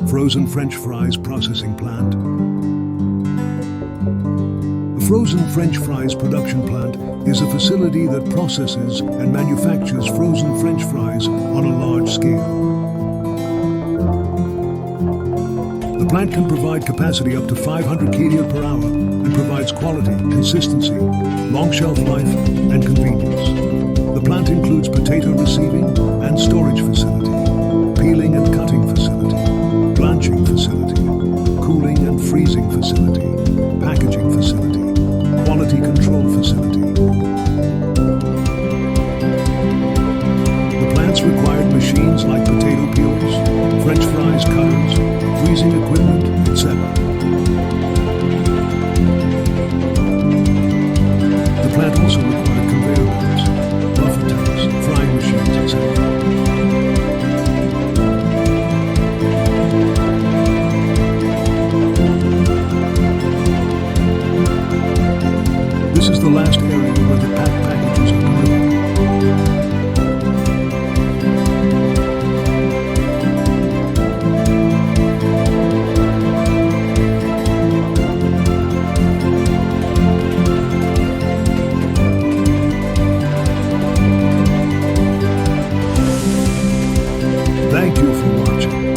Frozen French fries processing plant. A frozen French fries production plant is a facility that processes and manufactures frozen French fries on a large scale. The plant can provide capacity up to 500 kcal per hour and provides quality, consistency, long shelf life, and convenience. The plant includes potato receiving and storage facility, peeling and cutting facility, blanching facility, cooling and freezing facility, packaging facility, quality control facility. The plant's required machines like potato peelers, French fries cutters, freezing equipment, etc. The plant also required conveyor belts, buffer tanks, frying machines, etc. This is the last area where the packed packages are delivered. Thank you for watching.